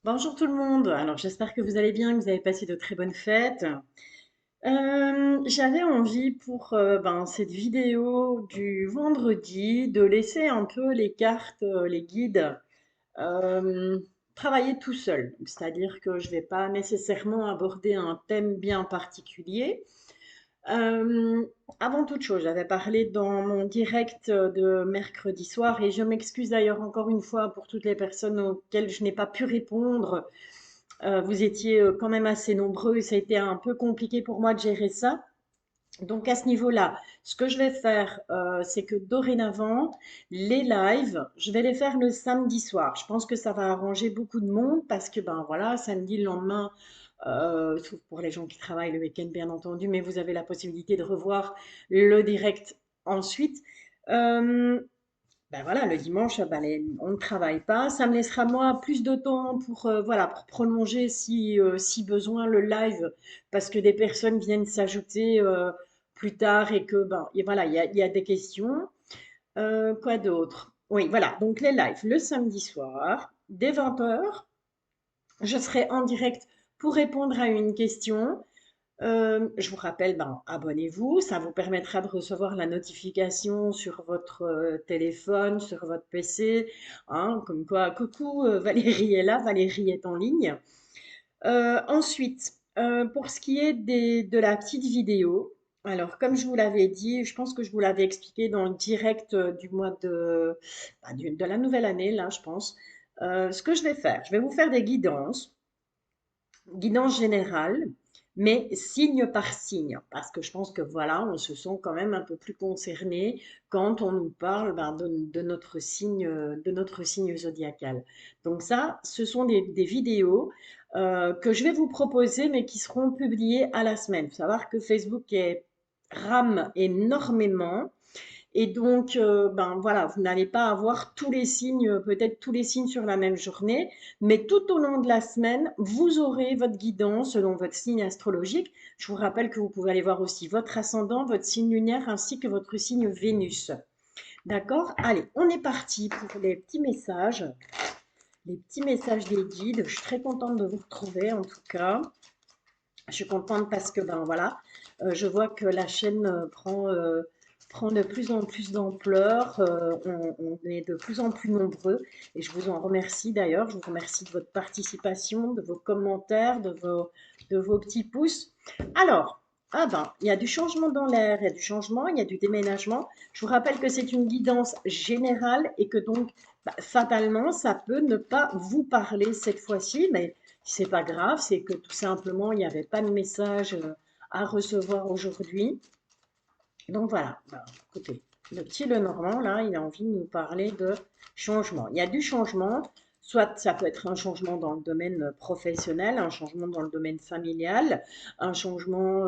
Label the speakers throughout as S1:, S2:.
S1: Bonjour tout le monde. Alors j'espère que vous allez bien, que vous avez passé de très bonnes fêtes. J'avais envie pour cette vidéo du vendredi de laisser un peu les cartes, les guides euh, travailler tout seul. C'est-à-dire que je ne vais pas nécessairement aborder un thème bien particulier. Euh, Avant toute chose, j'avais parlé dans mon direct de mercredi soir et je m'excuse d'ailleurs encore une fois pour toutes les personnes auxquelles je n'ai pas pu répondre. Vous étiez quand même assez nombreux et ça a été un peu compliqué pour moi de gérer ça. Donc à ce niveau-là, ce que je vais faire, c'est que dorénavant, les lives, je vais les faire le samedi soir. Je pense que ça va arranger beaucoup de monde parce que ben voilà, samedi le lendemain, sauf pour les gens qui travaillent le week-end bien entendu, mais vous avez la possibilité de revoir le direct ensuite. Euh, Ben voilà, le dimanche, on ne travaille pas. Ça me laissera moi plus de temps pour, voilà, pour prolonger si besoin le live, parce que des personnes viennent s'ajouter plus tard et que et voilà, il y a des questions. Quoi d'autre? Oui, voilà, donc les lives le samedi soir, dès 20 heures, je serai en direct pour répondre à une question. Je vous rappelle, abonnez-vous, ça vous permettra de recevoir la notification sur votre téléphone, sur votre PC, hein, comme quoi, coucou, Valérie est là, Valérie est en ligne. Ensuite, pour ce qui est de la petite vidéo, alors comme je vous l'avais dit, je pense que je vous l'avais expliqué dans le direct du mois de la nouvelle année, là, je pense. Ce que je vais faire, je vais vous faire des guidance générale, mais signe par signe, parce que je pense que voilà, on se sent quand même un peu plus concerné quand on nous parle de notre signe zodiacal. Donc ça, ce sont des vidéos que je vais vous proposer, mais qui seront publiées à la semaine. Il faut savoir que rame énormément. Et donc, ben voilà, vous n'allez pas avoir tous les signes, peut-être tous les signes sur la même journée, mais tout au long de la semaine, vous aurez votre guidance selon votre signe astrologique. Je vous rappelle que vous pouvez aller voir aussi votre ascendant, votre signe lunaire ainsi que votre signe Vénus. D'accord? Allez, on est parti pour les petits messages des guides. Je suis très contente de vous retrouver en tout cas. Je suis contente parce que ben voilà, je vois que la chaîne prend de plus en plus d'ampleur. On est de plus en plus nombreux et je vous en remercie d'ailleurs. Je vous remercie de votre participation, de vos commentaires, de vos petits pouces. Alors, ah ben, il y a du changement dans l'air, il y a du changement, il y a du déménagement. Je vous rappelle que c'est une guidance générale et que donc fatalement, ça peut ne pas vous parler cette fois-ci, mais c'est pas grave, c'est que tout simplement, il n'y avait pas de message à recevoir aujourd'hui. Donc voilà, écoutez, le petit Lenormand, là, il a envie de nous parler de changement. Il y a du changement, soit ça peut être un changement dans le domaine professionnel, un changement dans le domaine familial, un changement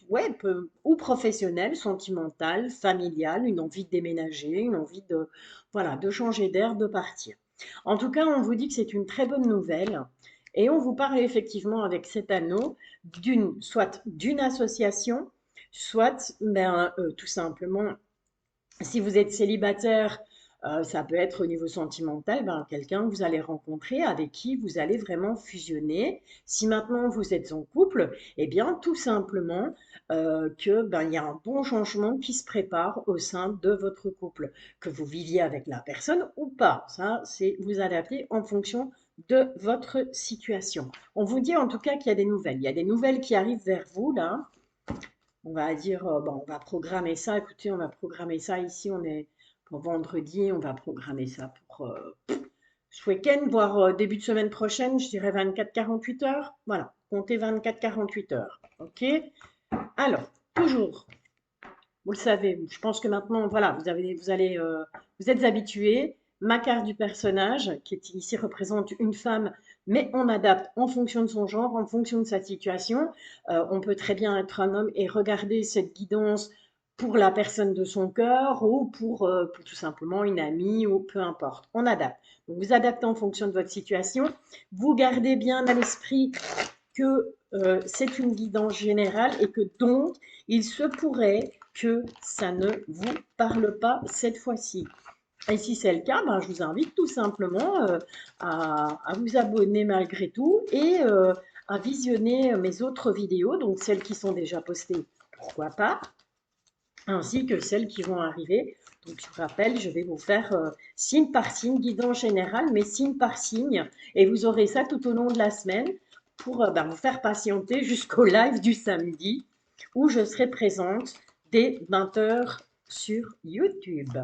S1: ouais, ou professionnel, sentimental, familial, une envie de déménager, une envie de, voilà, de changer d'air, de partir. En tout cas, on vous dit que c'est une très bonne nouvelle. Et on vous parle effectivement avec cet anneau soit d'une association, soit tout simplement, si vous êtes célibataire, ça peut être au niveau sentimental, quelqu'un que vous allez rencontrer avec qui vous allez vraiment fusionner. Si maintenant vous êtes en couple, eh bien tout simplement il y a un bon changement qui se prépare au sein de votre couple, que vous viviez avec la personne ou pas. Ça, c'est vous adaptez en fonction de votre situation. On vous dit en tout cas qu'il y a des nouvelles. Il y a des nouvelles qui arrivent vers vous là. On va dire, bon, on va programmer ça. Écoutez, on va programmer ça ici. On est pour vendredi. On va programmer ça pour ce week-end, voire début de semaine prochaine. Je dirais 24-48 heures. Voilà, comptez 24-48 heures. OK? Alors, toujours, vous le savez, je pense que maintenant, voilà, vous êtes habitués. Ma carte du personnage, qui est ici représente une femme, mais on adapte en fonction de son genre, en fonction de sa situation. On peut très bien être un homme et regarder cette guidance pour la personne de son cœur ou pour tout simplement une amie ou peu importe. On adapte. Donc vous adaptez en fonction de votre situation. Vous gardez bien à l'esprit que c'est une guidance générale et que donc il se pourrait que ça ne vous parle pas cette fois-ci. Et si c'est le cas, ben, je vous invite tout simplement à vous abonner malgré tout et à visionner mes autres vidéos, donc celles qui sont déjà postées, pourquoi pas, ainsi que celles qui vont arriver. Donc, je vous rappelle, je vais vous faire signe par signe, guidance générale, mais signe par signe. Et vous aurez ça tout au long de la semaine pour ben, vous faire patienter jusqu'au live du samedi où je serai présente dès 20 h sur YouTube.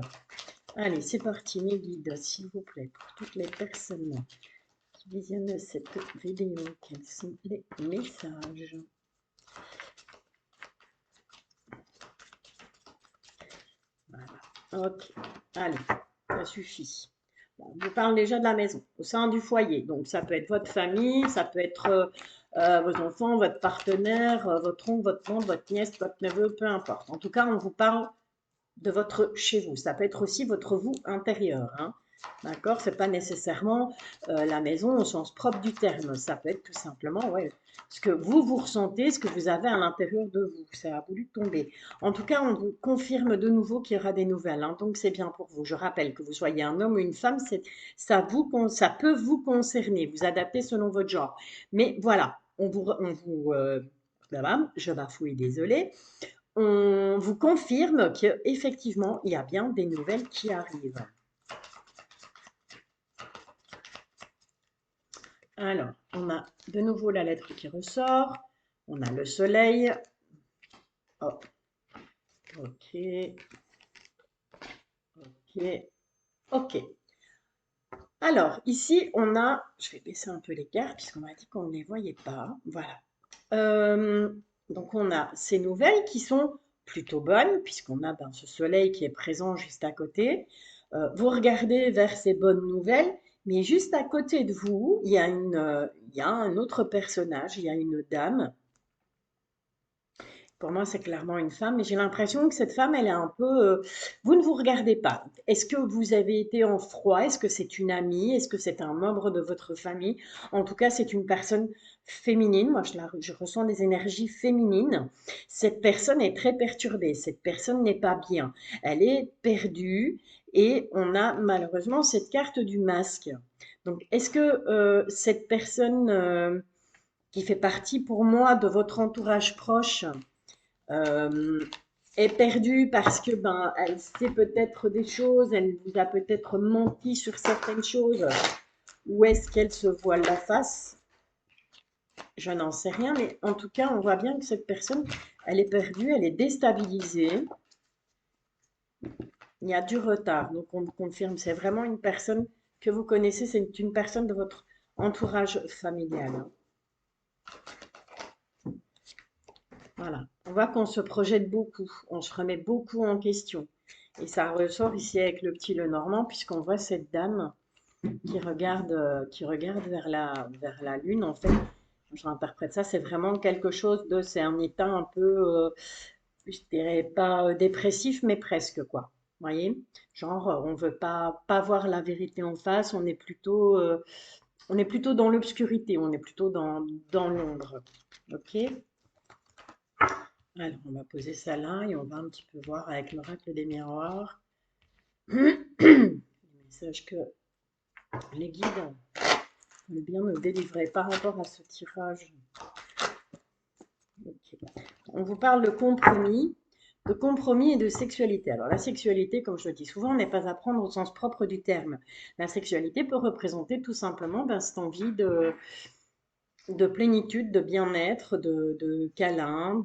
S1: Allez, c'est parti, mes guides, s'il vous plaît, pour toutes les personnes qui visionnent cette vidéo, quels sont les messages? Voilà. Ok, allez, ça suffit. Bon, on vous parle déjà de la maison, au sein du foyer. Donc, ça peut être votre famille, ça peut être vos enfants, votre partenaire, votre oncle, votre tante, votre nièce, votre neveu, peu importe. En tout cas, on vous parle de votre chez vous. Ça peut être aussi votre vous intérieur, hein. D'accord? C'est pas nécessairement la maison au sens propre du terme. Ça peut être tout simplement ouais, ce que vous ressentez, ce que vous avez à l'intérieur de vous. Ça a voulu tomber. En tout cas, on vous confirme de nouveau qu'il y aura des nouvelles, hein, donc c'est bien pour vous. Je rappelle que vous soyez un homme ou une femme, ça peut vous concerner. Vous adaptez selon votre genre. Mais voilà, je bafouille, désolé. On vous confirme qu'effectivement, il y a bien des nouvelles qui arrivent. Alors, on a de nouveau la lettre qui ressort. On a le soleil. Hop. Ok. Ok. Ok. Alors, ici, on a... Je vais baisser un peu les cartes puisqu'on m'a dit qu'on ne les voyait pas. Voilà. Euh, donc, on a ces nouvelles qui sont plutôt bonnes puisqu'on a ben, ce soleil qui est présent juste à côté. Vous regardez vers ces bonnes nouvelles, mais juste à côté de vous, il y a un autre personnage, il y a une dame. Pour moi, c'est clairement une femme, mais j'ai l'impression que cette femme, elle est un peu... vous ne vous regardez pas. Est-ce que vous avez été en froid? Est-ce que c'est une amie? Est-ce que c'est un membre de votre famille? En tout cas, c'est une personne féminine. Moi, je ressens des énergies féminines. Cette personne est très perturbée. Cette personne n'est pas bien. Elle est perdue et on a malheureusement cette carte du masque. Donc, est-ce que cette personne qui fait partie pour moi de votre entourage proche, euh, est perdue parce que ben elle sait peut-être des choses, elle vous a peut-être menti sur certaines choses, ou est-ce qu'elle se voile la face? Je n'en sais rien, mais en tout cas, on voit bien que cette personne, elle est perdue, elle est déstabilisée, il y a du retard, donc on me confirme, c'est vraiment une personne que vous connaissez, c'est une personne de votre entourage familial. Voilà, on voit qu'on se projette beaucoup, on se remet beaucoup en question. Et ça ressort ici avec le petit Lenormand, puisqu'on voit cette dame qui regarde vers la lune. En fait, je interprète ça, c'est vraiment quelque chose de, c'est un état un peu, je dirais pas dépressif, mais presque quoi. Vous voyez? Genre, on veut pas voir la vérité en face, on est plutôt dans l'obscurité, on est plutôt dans l'ombre. Ok? Alors, on va poser ça là et on va un petit peu voir avec l'oracle des miroirs le message que les guides veulent bien me délivrer par rapport à ce tirage. Okay. On vous parle de compromis et de sexualité. Alors, la sexualité, comme je le dis souvent, n'est pas à prendre au sens propre du terme. La sexualité peut représenter tout simplement ben, cette envie de plénitude, de bien-être, de câlin,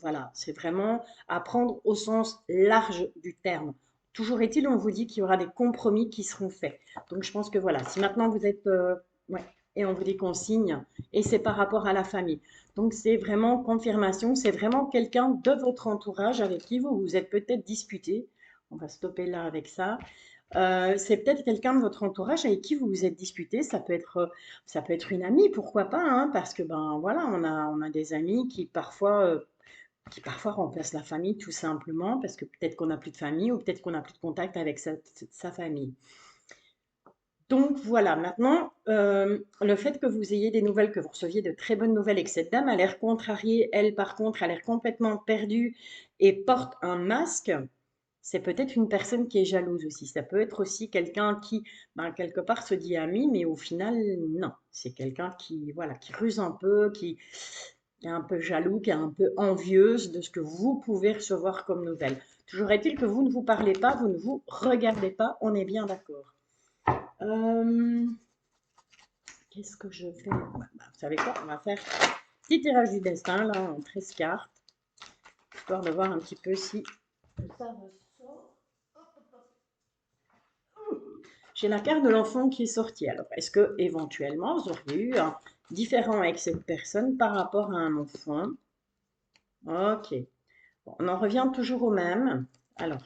S1: voilà, c'est vraiment à prendre au sens large du terme. Toujours est-il, on vous dit qu'il y aura des compromis qui seront faits. Donc je pense que voilà, si maintenant vous êtes, ouais, et on vous dit qu'on signe, et c'est par rapport à la famille. Donc c'est vraiment confirmation, c'est vraiment quelqu'un de votre entourage avec qui vous vous êtes peut-être disputé. On va stopper là avec ça. C'est peut-être quelqu'un de votre entourage avec qui vous vous êtes disputé. Ça peut être une amie, pourquoi pas, hein, parce que ben voilà, on a des amis qui parfois remplacent la famille tout simplement, parce que peut-être qu'on n'a plus de famille ou peut-être qu'on n'a plus de contact avec sa famille. Donc voilà, maintenant, le fait que vous ayez des nouvelles, que vous receviez de très bonnes nouvelles et que cette dame a l'air contrariée, elle par contre a l'air complètement perdue et porte un masque, c'est peut-être une personne qui est jalouse aussi. Ça peut être aussi quelqu'un qui, ben, quelque part, se dit ami, mais au final, non. C'est quelqu'un qui, voilà, qui ruse un peu, qui est un peu jaloux, qui est un peu envieuse de ce que vous pouvez recevoir comme nouvelle. Toujours est-il que vous ne vous parlez pas, vous ne vous regardez pas, on est bien d'accord. Euh, Qu'est-ce que je fais? Bah, vous savez quoi? On va faire petit tirage du destin, là, en 13 cartes, histoire de voir un petit peu si ça ressort. J'ai la carte de l'enfant qui est sortie. Alors, est-ce que éventuellement vous auriez eu un différent avec cette personne par rapport à un enfant? Ok. Bon, on en revient toujours au même. Alors,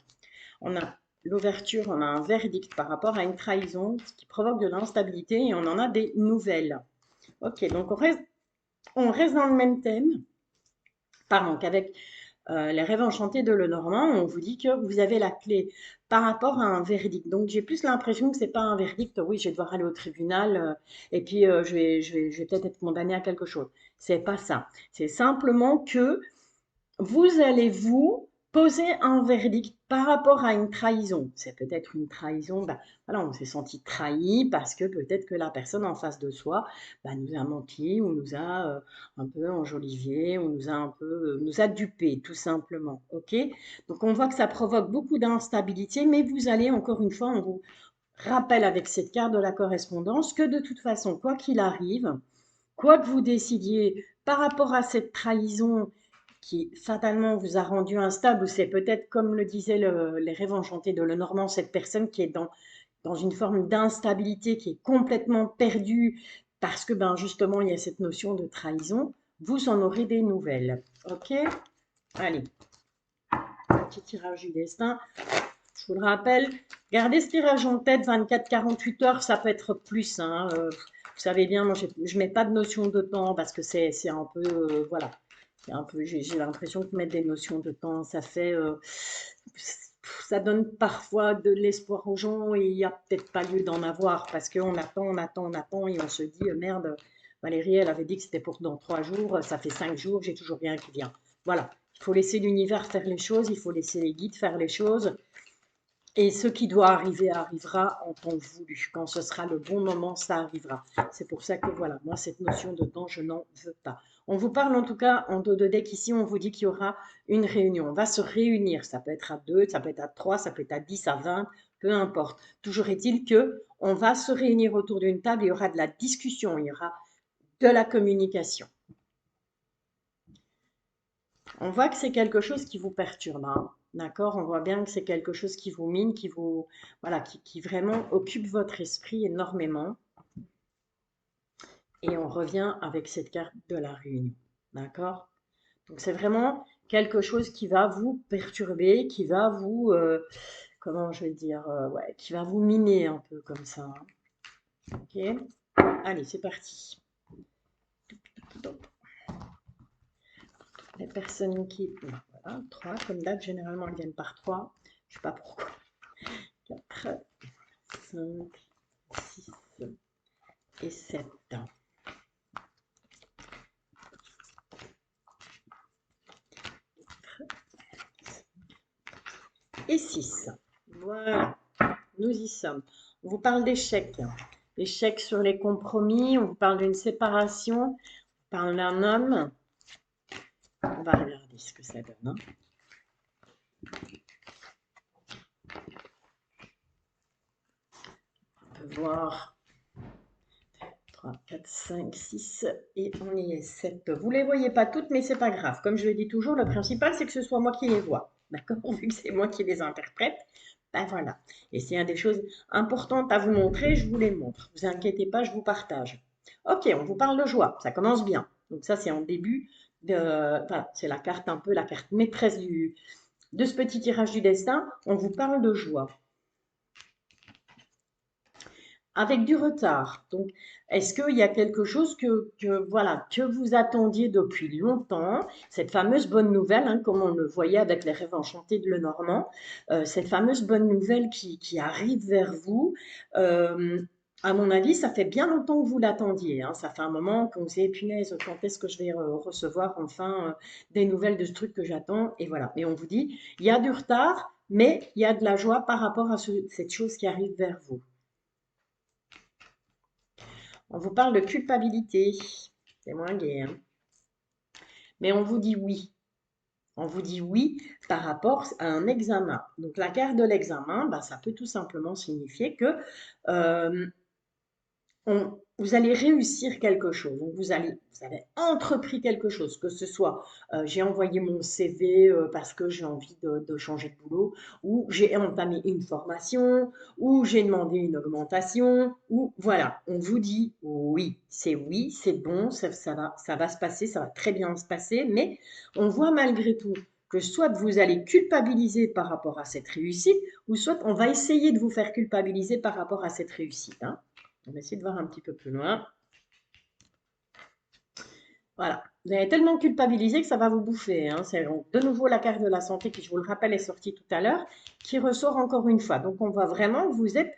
S1: on a l'ouverture, on a un verdict par rapport à une trahison, ce qui provoque de l'instabilité, et on en a des nouvelles. Ok, donc on reste dans le même thème. Pardon, qu'avec les rêves enchantés de Lenormand, on vous dit que vous avez la clé par rapport à un verdict. Donc j'ai plus l'impression que c'est pas un verdict. Oui, je vais devoir aller au tribunal et puis je vais peut-être être condamné à quelque chose. C'est pas ça. C'est simplement que vous allez vous poser un verdict par rapport à une trahison. C'est peut-être une trahison, bah, voilà, on s'est senti trahi parce que peut-être que la personne en face de soi bah, nous a menti ou nous a un peu enjolivé ou nous a un peu nous a dupé tout simplement. Ok? Donc on voit que ça provoque beaucoup d'instabilité, mais vous allez encore une fois, on vous rappelle avec cette carte de la correspondance que de toute façon, quoi qu'il arrive, quoi que vous décidiez par rapport à cette trahison qui fatalement vous a rendu instable, ou c'est peut-être, comme le disaient les rêves enchantés de Lenormand, cette personne qui est dans une forme d'instabilité, qui est complètement perdue, parce que ben, justement, il y a cette notion de trahison, vous en aurez des nouvelles. Ok? Allez, petit tirage du destin. Je vous le rappelle, gardez ce tirage en tête, 24-48 heures, ça peut être plus. Hein, vous savez bien, moi, je ne mets pas de notion de temps parce que c'est un peu, voilà, j'ai l'impression que mettre des notions de temps, ça donne parfois de l'espoir aux gens et il n'y a peut-être pas lieu d'en avoir parce qu'on attend, on attend, on attend et on se dit, merde, Valérie, elle avait dit que c'était pour dans 3 jours, ça fait 5 jours, j'ai toujours rien qui vient. Voilà, il faut laisser l'univers faire les choses, il faut laisser les guides faire les choses. Et ce qui doit arriver arrivera en temps voulu. Quand ce sera le bon moment, ça arrivera. C'est pour ça que voilà, moi, cette notion de temps, je n'en veux pas. On vous parle en tout cas en dos de deck ici, on vous dit qu'il y aura une réunion. On va se réunir. Ça peut être à 2, ça peut être à 3, ça peut être à 10, à 20, peu importe. Toujours est-il que on va se réunir autour d'une table, il y aura de la discussion, il y aura de la communication. On voit que c'est quelque chose qui vous perturbe, hein. D'accord? On voit bien que c'est quelque chose qui vous mine, voilà, qui vraiment occupe votre esprit énormément. Et on revient avec cette carte de la réunion. D'accord? Donc c'est vraiment quelque chose qui va vous perturber, qui va vous, comment je vais dire, ouais, qui va vous miner un peu comme ça, hein. Ok? Allez, c'est parti. Les personnes qui... Voilà, 3, comme d'hab, généralement, elles viennent par 3. Je ne sais pas pourquoi. 4, 5, 6 et 7. Et 6. Voilà, nous y sommes. On vous parle d'échecs. Échecs sur les compromis, on vous parle d'une séparation, on parle d'un homme. On va regarder ce que ça donne, hein. On peut voir 3, 4, 5, 6 et on y est 7. Vous ne les voyez pas toutes, mais c'est pas grave. Comme je le dis toujours, le principal, c'est que ce soit moi qui les vois. D'accord? Vu que c'est moi qui les interprète, ben voilà. Et s'il y a des choses importantes à vous montrer, je vous les montre. Vous inquiétez pas, je vous partage. Ok, on vous parle de joie. Ça commence bien. Donc ça, c'est en début de... Voilà, c'est la carte un peu, la carte maîtresse de ce petit tirage du destin. On vous parle de joie. Avec du retard. Donc, est-ce qu'il y a quelque chose voilà, que vous attendiez depuis longtemps, cette fameuse bonne nouvelle, hein, comme on le voyait avec les rêves enchantés de Lenormand, cette fameuse bonne nouvelle qui arrive vers vous, à mon avis, ça fait bien longtemps que vous l'attendiez, hein. Ça fait un moment qu'on se dit, punaise, quand est-ce que je vais recevoir enfin des nouvelles de ce truc que j'attends? Et voilà. Mais on vous dit, il y a du retard, mais il y a de la joie par rapport à cette chose qui arrive vers vous. On vous parle de culpabilité, c'est moins gai, hein. Mais on vous dit oui. On vous dit oui par rapport à un examen. Donc la carte de l'examen, bah, ça peut tout simplement signifier que euh, vous allez réussir quelque chose. Donc vous avez entrepris quelque chose, que ce soit j'ai envoyé mon CV parce que j'ai envie de changer de boulot, ou j'ai entamé une formation, ou j'ai demandé une augmentation, ou voilà, on vous dit oui, c'est bon, ça va se passer, ça va très bien se passer, mais on voit malgré tout que soit vous allez culpabiliser par rapport à cette réussite, ou soit on va essayer de vous faire culpabiliser par rapport à cette réussite, hein. On va essayer de voir un petit peu plus loin. Voilà. Vous avez tellement culpabilisé que ça va vous bouffer, hein. C'est de nouveau la carte de la santé qui, je vous le rappelle, est sortie tout à l'heure, qui ressort encore une fois. Donc, on voit vraiment que vous êtes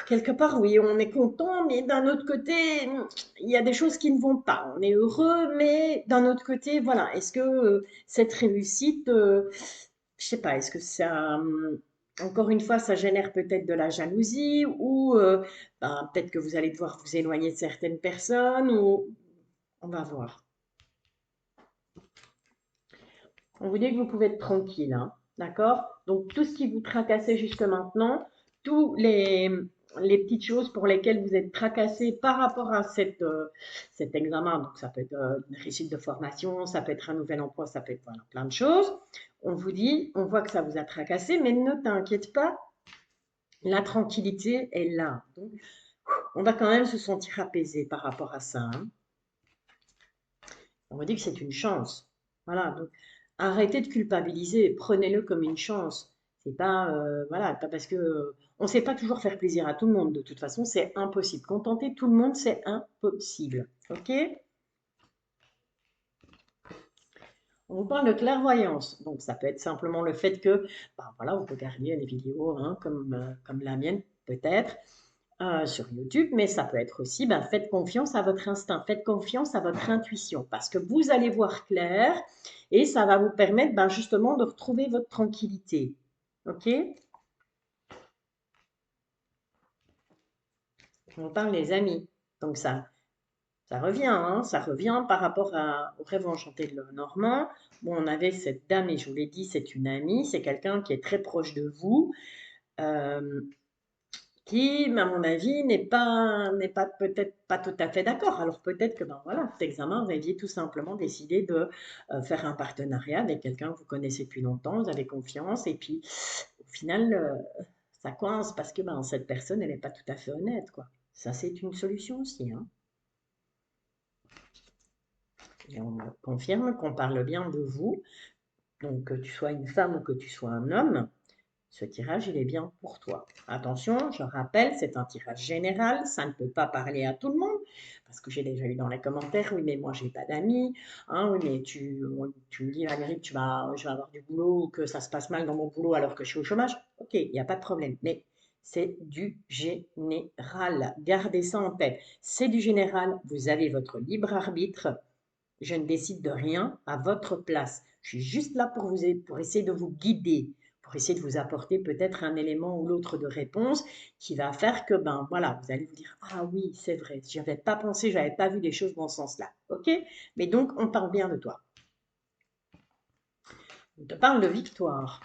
S1: quelque part, oui, on est content, mais d'un autre côté, il y a des choses qui ne vont pas. On est heureux, mais d'un autre côté, voilà. Est-ce que cette réussite, je sais pas, est-ce que ça, encore une fois, ça génère peut-être de la jalousie ou ben, peut-être que vous allez devoir vous éloigner de certaines personnes ou on va voir. On vous dit que vous pouvez être tranquille, hein, d'accord? Donc tout ce qui vous tracassait jusque maintenant, tous les petites choses pour lesquelles vous êtes tracassé par rapport à cet examen, donc ça peut être une réussite de formation, ça peut être un nouvel emploi, ça peut être voilà, plein de choses. On vous dit, on voit que ça vous a tracassé, mais ne t'inquiète pas, la tranquillité est là. Donc, on va quand même se sentir apaisé par rapport à ça, hein. On vous dit que c'est une chance. Voilà, donc arrêtez de culpabiliser, prenez-le comme une chance. C'est pas, voilà, pas parce que on ne sait pas toujours faire plaisir à tout le monde. De toute façon, c'est impossible. Contenter tout le monde, c'est impossible. Ok? On vous parle de clairvoyance. Donc, ça peut être simplement le fait que, ben, voilà, vous regardiez des vidéos hein, comme la mienne, peut-être, sur YouTube, mais ça peut être aussi, ben, faites confiance à votre instinct, faites confiance à votre intuition, parce que vous allez voir clair et ça va vous permettre ben, justement de retrouver votre tranquillité. Ok? On parle des amis. Donc ça revient, hein, ça revient par rapport au rêve enchanté de Normand. Bon, on avait cette dame, et je vous l'ai dit, c'est une amie, c'est quelqu'un qui est très proche de vous. Euh, qui, à mon avis, n'est pas peut-être pas tout à fait d'accord. Alors peut-être que ben voilà, cet examen, vous aviez tout simplement décidé de faire un partenariat avec quelqu'un que vous connaissez depuis longtemps, vous avez confiance, et puis au final, ça coince parce que ben, cette personne, elle n'est pas tout à fait honnête, quoi. Ça, c'est une solution aussi, hein. Et on me confirme qu'on parle bien de vous, donc que tu sois une femme ou que tu sois un homme. Ce tirage, il est bien pour toi. Attention, je rappelle, c'est un tirage général, ça ne peut pas parler à tout le monde, parce que j'ai déjà eu dans les commentaires, oui, mais moi, j'ai pas d'amis, hein, oui, mais tu me dis, Valérie, je vais avoir du boulot, ou que ça se passe mal dans mon boulot alors que je suis au chômage. Ok, il n'y a pas de problème, mais c'est du général. Gardez ça en tête. C'est du général, vous avez votre libre arbitre. Je ne décide de rien à votre place. Je suis juste là pour essayer de vous guider, pour essayer de vous apporter peut-être un élément ou l'autre de réponse qui va faire que, ben voilà, vous allez vous dire, ah oui, c'est vrai, je n'avais pas pensé, je n'avais pas vu les choses dans ce sens-là. Ok? Mais donc, on parle bien de toi. On te parle de victoire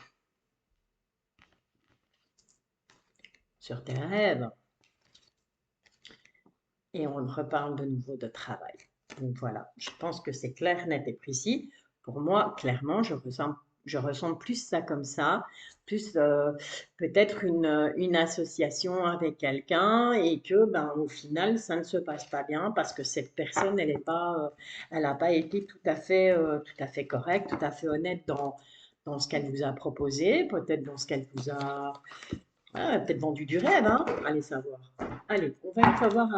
S1: sur tes rêves. Et on reparle de nouveau de travail. Donc voilà, je pense que c'est clair, net et précis. Pour moi, clairement, je ressens plus ça comme ça, plus peut-être une association avec quelqu'un et que ben, au final, ça ne se passe pas bien parce que cette personne, elle n'a pas été tout à fait correcte, tout à fait honnête dans ce qu'elle vous a proposé, peut-être dans ce qu'elle vous a peut-être vendu du rêve, hein. Allez savoir. Allez, on va une fois voir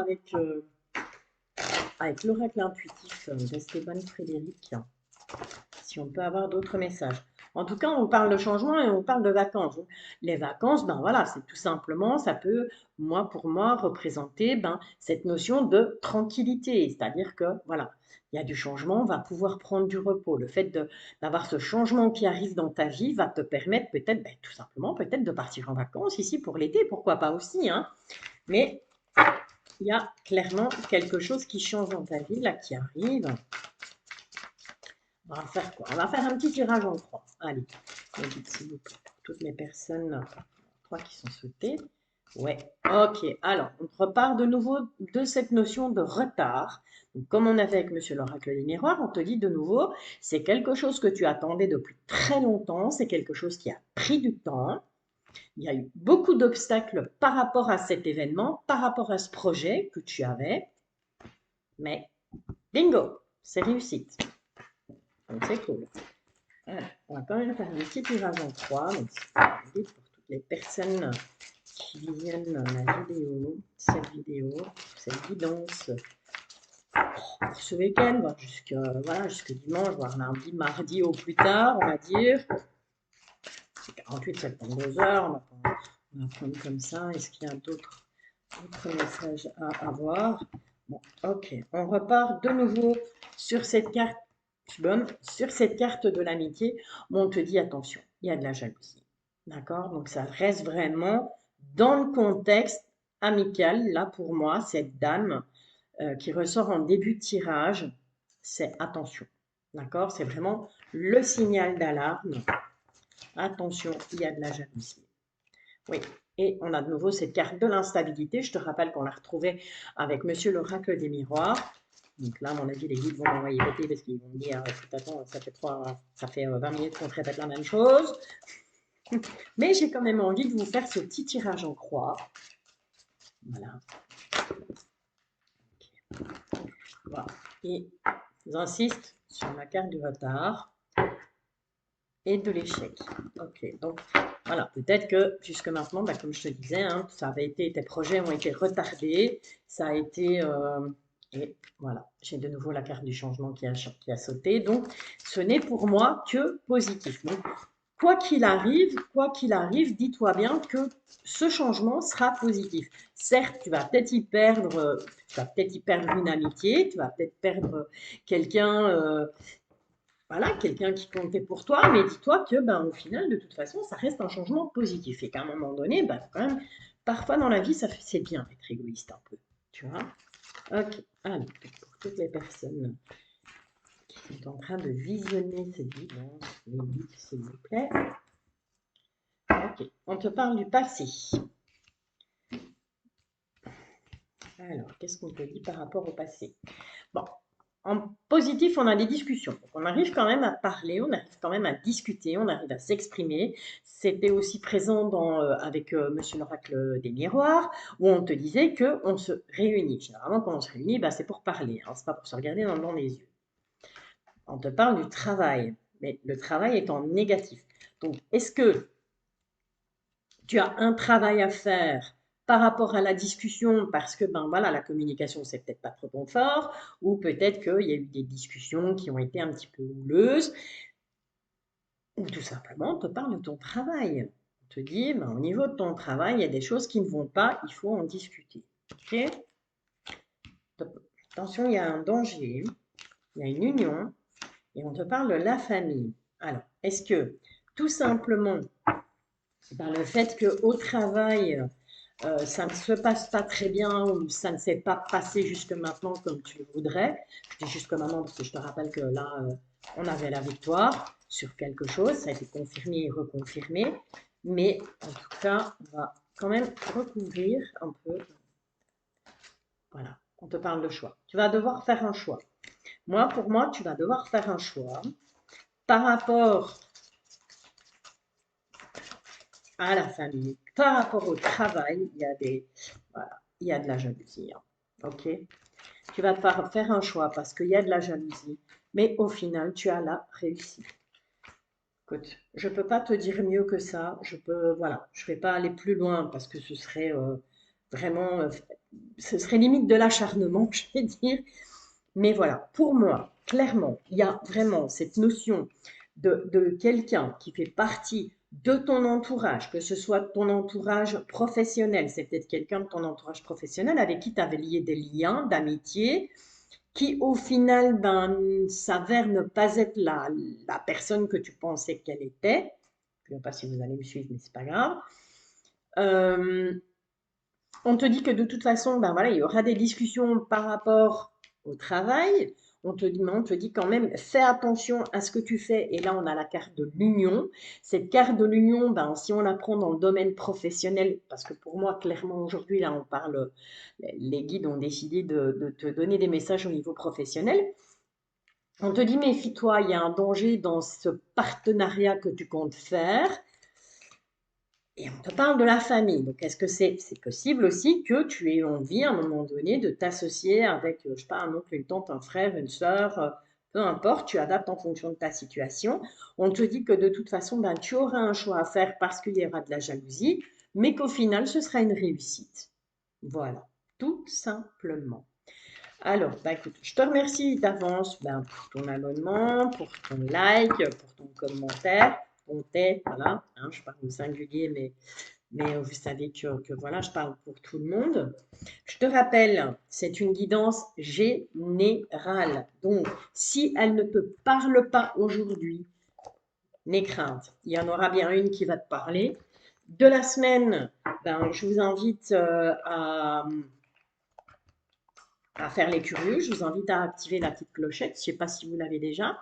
S1: avec l'oracle intuitif d'Esteban Frédéric, si on peut avoir d'autres messages. En tout cas, on parle de changement et on parle de vacances. Donc, les vacances, ben voilà, c'est tout simplement, ça peut, moi, pour moi, représenter ben, cette notion de tranquillité. C'est-à-dire que, voilà, il y a du changement, on va pouvoir prendre du repos. Le fait d'avoir ce changement qui arrive dans ta vie va te permettre peut-être, ben, tout simplement, peut-être de partir en vacances ici pour l'été, pourquoi pas aussi, hein. Mais il y a clairement quelque chose qui change dans ta vie, là, qui arrive. On va faire quoi? On va faire un petit tirage en croix. Allez, s'il vous plaît, pour toutes les personnes, trois qui sont sautées. Ouais, ok. Alors, on repart de nouveau de cette notion de retard. Donc, comme on a fait avec Monsieur l'Oracle des Miroirs, on te dit de nouveau, c'est quelque chose que tu attendais depuis très longtemps, c'est quelque chose qui a pris du temps. Il y a eu beaucoup d'obstacles par rapport à cet événement, par rapport à ce projet que tu avais, mais bingo, c'est réussite. Donc, c'est cool. Alors, on va quand même faire un petit tirage en croix, donc pour toutes les personnes qui visionnent la vidéo, cette guidance pour ce week-end, voire jusque dimanche, voire lundi, mardi au plus tard, on va dire. C'est 48-72 heures, on va prendre comme ça. Est-ce qu'il y a d'autres messages à avoir? Bon, ok, on repart de nouveau sur cette carte. Sur cette carte de l'amitié, on te dit attention, il y a de la jalousie. D'accord? Donc ça reste vraiment dans le contexte amical. Là, pour moi, cette dame qui ressort en début de tirage, c'est attention. D'accord? C'est vraiment le signal d'alarme. Attention, il y a de la jalousie. Oui, et on a de nouveau cette carte de l'instabilité. Je te rappelle qu'on l'a retrouvée avec Monsieur l'Oracle des Miroirs. Donc là, à mon avis, les guides vont m'envoyer voter parce qu'ils vont me dire, écoute, attends, ça fait 20 minutes qu'on te répète la même chose. Mais j'ai quand même envie de vous faire ce petit tirage en croix. Voilà. Okay. Voilà. Et j'insiste sur la carte du retard et de l'échec. Ok, donc voilà, peut-être que jusque maintenant, bah, comme je te disais, hein, ça avait été, tes projets ont été retardés, ça a été... et voilà, j'ai de nouveau la carte du changement qui a sauté. Donc, ce n'est pour moi que positif. Donc, quoi qu'il arrive, dis-toi bien que ce changement sera positif. Certes, tu vas peut-être y perdre, une amitié, tu vas peut-être perdre quelqu'un, voilà, quelqu'un qui comptait pour toi, mais dis-toi que, ben, au final, de toute façon, ça reste un changement positif et qu'à un moment donné, ben, quand même, parfois dans la vie, c'est bien d'être égoïste un peu, tu vois. Ok, alors, pour toutes les personnes qui sont en train de visionner cette vidéo, les guides, s'il vous plaît. Ok, on te parle du passé. Alors, qu'est-ce qu'on te dit par rapport au passé? Bon, en positif, on a des discussions. Donc, on arrive quand même à parler, on arrive quand même à discuter, on arrive à s'exprimer. C'était aussi présent avec Monsieur l'Oracle des Miroirs, où on te disait qu'on se réunit. Généralement, quand on se réunit, bah, c'est pour parler, hein, c'est pas pour se regarder dans les yeux. On te parle du travail, mais le travail est en négatif. Donc, est-ce que tu as un travail à faire par rapport à la discussion parce que ben voilà, la communication c'est peut-être pas trop ton fort, ou peut-être qu'il y a eu des discussions qui ont été un petit peu houleuses, ou tout simplement on te parle de ton travail. On te dit ben, au niveau de ton travail, il y a des choses qui ne vont pas, il faut en discuter. Ok? Attention, il y a un danger, il y a une union, et on te parle de la famille. Alors, est-ce que tout simplement, ben, le fait qu'au travail, ça ne se passe pas très bien ou ça ne s'est pas passé jusque maintenant comme tu le voudrais. Je dis jusque maintenant parce que je te rappelle que là, on avait la victoire sur quelque chose, ça a été confirmé et reconfirmé. Mais en tout cas, on va quand même recouvrir un peu. Voilà, on te parle de choix. Tu vas devoir faire un choix. Pour moi, tu vas devoir faire un choix par rapport à la famille, par rapport au travail. Il y a de la jalousie. Hein. Ok? Tu vas devoir faire un choix parce qu'il y a de la jalousie, mais au final, tu as la réussite. Écoute, je ne peux pas te dire mieux que ça. Je ne vais pas aller plus loin parce que ce serait vraiment, ce serait limite de l'acharnement, je vais dire. Mais voilà, pour moi, clairement, il y a vraiment cette notion de quelqu'un qui fait partie de ton entourage, que ce soit ton entourage professionnel, c'est peut-être quelqu'un de ton entourage professionnel avec qui tu avais lié des liens d'amitié, qui au final ben, s'avère ne pas être la personne que tu pensais qu'elle était. Je ne sais pas si vous allez me suivre, mais c'est pas grave. Euh, on te dit que de toute façon, ben voilà, il y aura des discussions par rapport au travail. On te dit quand même, fais attention à ce que tu fais. Et là, on a la carte de l'union. Cette carte de l'union, ben, si on la prend dans le domaine professionnel, parce que pour moi, clairement, aujourd'hui, là, on parle, les guides ont décidé de te donner des messages au niveau professionnel. On te dit, méfie-toi, il y a un danger dans ce partenariat que tu comptes faire. Et on te parle de la famille. Donc, est-ce que c'est possible aussi que tu aies envie à un moment donné de t'associer avec, je sais pas, un oncle, une tante, un frère, une sœur, peu importe, tu adaptes en fonction de ta situation. On te dit que de toute façon, ben, tu auras un choix à faire parce qu'il y aura de la jalousie, mais qu'au final, ce sera une réussite. Voilà, tout simplement. Alors, bah écoute, je te remercie d'avance ben, pour ton abonnement, pour ton like, pour ton commentaire, ton tête, voilà. Hein, je parle au singulier, mais vous savez que voilà, je parle pour tout le monde. Je te rappelle, c'est une guidance générale. Donc, si elle ne te parle pas aujourd'hui, n'aie crainte. Il y en aura bien une qui va te parler. De la semaine, ben, je vous invite à faire les curieux. Je vous invite à activer la petite clochette. Je ne sais pas si vous l'avez déjà,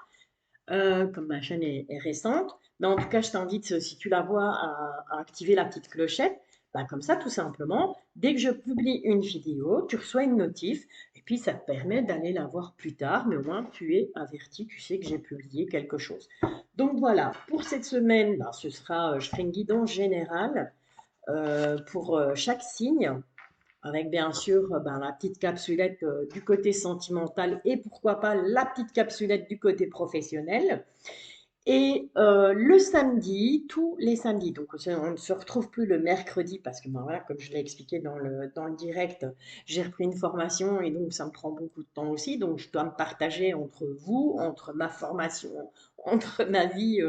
S1: comme ma chaîne est récente. Mais en tout cas, je t'invite, si tu la vois, à activer la petite clochette. Ben, comme ça, tout simplement, dès que je publie une vidéo, tu reçois une notif. Et puis, ça te permet d'aller la voir plus tard. Mais au moins, tu es averti, tu sais que j'ai publié quelque chose. Donc voilà, pour cette semaine, ben, je ferai une guidance générale pour chaque signe avec bien sûr ben, la petite capsulette du côté sentimental et pourquoi pas la petite capsulette du côté professionnel. Et le samedi, tous les samedis, donc on ne se retrouve plus le mercredi parce que ben, voilà, comme je l'ai expliqué dans le direct, j'ai repris une formation et donc ça me prend beaucoup de temps aussi. Donc je dois me partager entre vous, entre ma formation, entre ma vie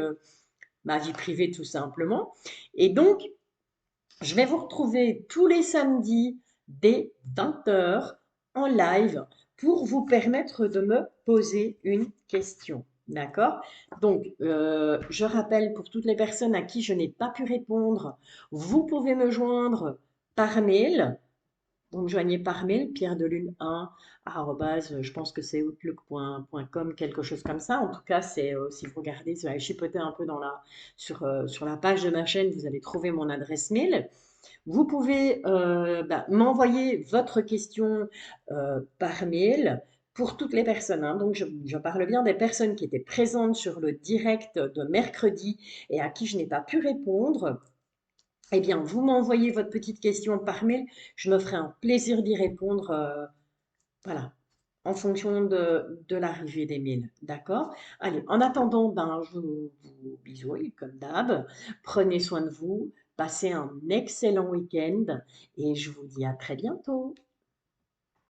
S1: privée tout simplement. Et donc, je vais vous retrouver tous les samedis dès 20 heures en live pour vous permettre de me poser une question. D'accord? Donc, je rappelle pour toutes les personnes à qui je n'ai pas pu répondre, vous pouvez me joindre par mail. Vous me joignez par mail, pierredelune1, je pense que c'est outlook.com, quelque chose comme ça. En tout cas, si vous regardez, si vous allez chipoter un peu sur la page de ma chaîne, vous allez trouver mon adresse mail. Vous pouvez m'envoyer votre question par mail pour toutes les personnes. Hein. Donc, je parle bien des personnes qui étaient présentes sur le direct de mercredi et à qui je n'ai pas pu répondre. Eh bien, vous m'envoyez votre petite question par mail. Je me ferai un plaisir d'y répondre. Voilà, en fonction de l'arrivée des mails. D'accord? Allez, en attendant, ben, je vous bisous, comme d'hab. Prenez soin de vous. Passez un excellent week-end et je vous dis à très bientôt.